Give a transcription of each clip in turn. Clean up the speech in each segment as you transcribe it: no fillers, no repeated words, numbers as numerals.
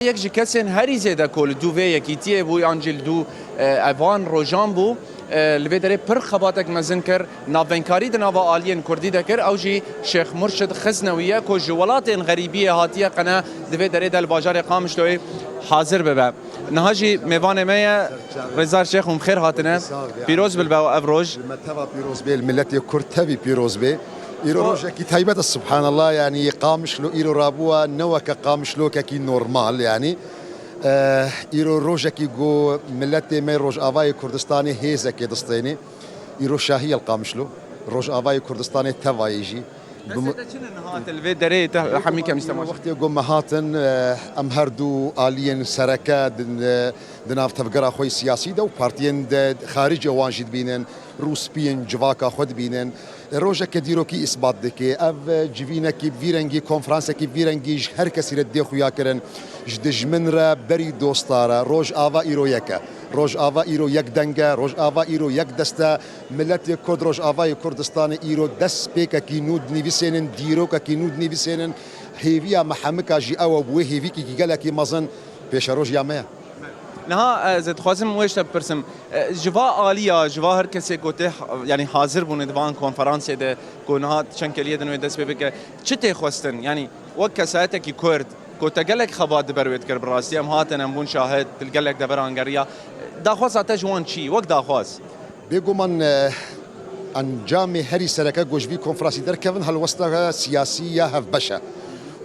یک جی کسین هری زیده کل دو وی یکیتیه بو انجل دو اوان روجان بو لبی داره پر خباتک مزن کر ناونکاری دنوا آلین کردی دکر او جی شیخ مرشد خزنویه کو جوالات غریبیه هاتیه قناه لبی داره دل باجار قامشلوی حاضر ببه نهاجی میوان میا رضا شیخ خیر هاتنه پیروز بالباو افروج متوا پیروز به الملت کرتبی پیروز به ایرو روزه کی تایبت سبحان الله يعني قامش له ایرو رابوا نوك قامش له كي نورمال يعني ایرو روزه کی جو ملت ما روز آوای کردستانی هیزه کی دستینی ایرو شاهی القامش له روز آوای کردستانی توایجی نهات الفي دريت حمي كم يستمر وقت يقوم مهاتن ام هردو آلين سركة دناف تفقر خوي سياسي دو بارتيين خارج وانجد بينن روس بين جواكا خود بينن روجا كديرو كي اثبات دكي اف جيفينا كي فيرنجي كونفرانسا كي فيرنجي هر كسي ردي خويا كرن جدج منرا بري دوستارا روج آوا ايرو يكا روج آوا ايرو يك دنگا روج آوا ايرو يك دستا ملت كرد روج آوا كردستان ايرو دس بيكا كي نود نيفيسينن ديرو كي نود نيفيسينن هيفيا محمكا جي او بو هيفي كي قال كي مازن بيش روج ياميا نها زد خوازم ويش تبرسم جوا آليا جوا هر کسی کوته يعني حاضر بونه دوان کنفرانس ده كونها شنكليه دنو دس بك چته خوستن يعني وك ساعته کی کرد کوته گلک خبات برويت كر براستي ام هاتن ام بون شاهد تلگلك دبرانگريا داخواز اتا جوان چی وك داخواز بيگو من انجام هری سرکه گوجوی کنفرانسی در کون هالوسطه سیاسیه هف بشه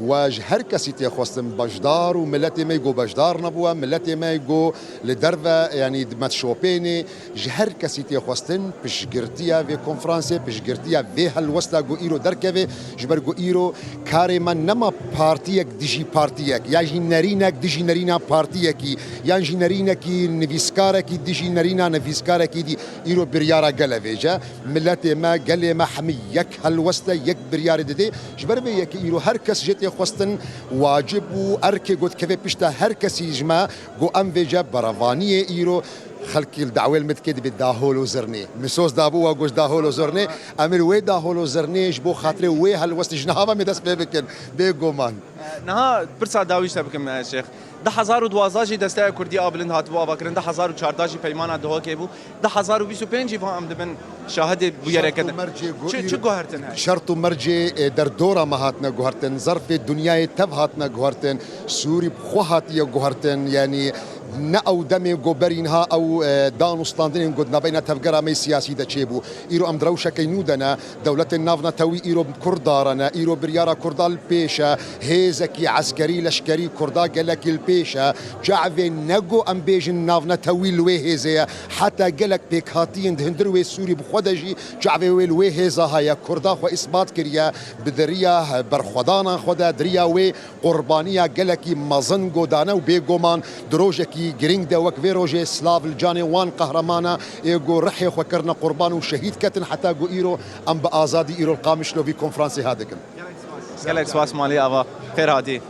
واج هر کسی تی خواستم بجدار و ملت ما يجو بجدار نبوه ملت ما يجو لدرفه يعني دمت شوبيني هر کسی تی خواستن بشگرتیا و کنفرانسه بشگرتیا و هالوسطه جو ایرو درکه جبر جو ایرو کار من نما پارتیک دیجی پارتیک یا جنرینک دیجی نرینا پارتیکی یا جنرینک نویسکارک دیجی نرینا نویسکارک دی ایرو بریارا گلویجا ملت ما گله ما حمی یک هالوسطه یک بریار دده جبر به یک ایرو هر کس جت خواستن واجب و ارکه گوت که پیشتا هر کسی جما گو ام وجا براوانی ایرو خلقي الدعوه المتكد بالداهولو زرني مسوس دابو وجوش داهولو زرني امر وي داهولو زرني جبو خاطري وي هالوسط جنهابا مدس بكن بيغومان نها برسا داويش تبكم شيخ ده 1012 دسته کردی آبلند هاتبو باکرن ده 1014 پیمان ده که بو ده 1025 فهم دبن شاهد بو یرکت چه گوهرتن شرط مرجع در دوره مهاتنا گوهرتن ظرف دنیای تب هاتنا گوهرتن سوری بخو هاتی گوهرتن يعني نه او دمي گوبرینها او دانوستاندين قد نبينا تفقرا مي سياسي دا تشيبو ايرو ام دروشا كينودنا دولة النافنا توي ايرو كردارنا ايرو بريارا كردال بيشا هيزكي عسكري لشكري كردا قالك البيشا جعفي نقو ام بيجن نافنا توي الوي هيزيا حتى قالك بيكاتين دهندروي سوري بخودجي جعفي وي الوي هيزا هيا كردا خو اثبات كريا بدريا برخدانا خدا دريا وي قربانيه قالك مازن قدانا وبيغومان دروجكي جرينج ده وك فيروجي سلاف الجاني وان قهرمانا يقول رحي وكرنا قربان وشهيد كتن حتى جو ايرو ام بازادي ايرو القامش لو في كونفرنسي هذاك قالك سواس مالي ابا خير هادي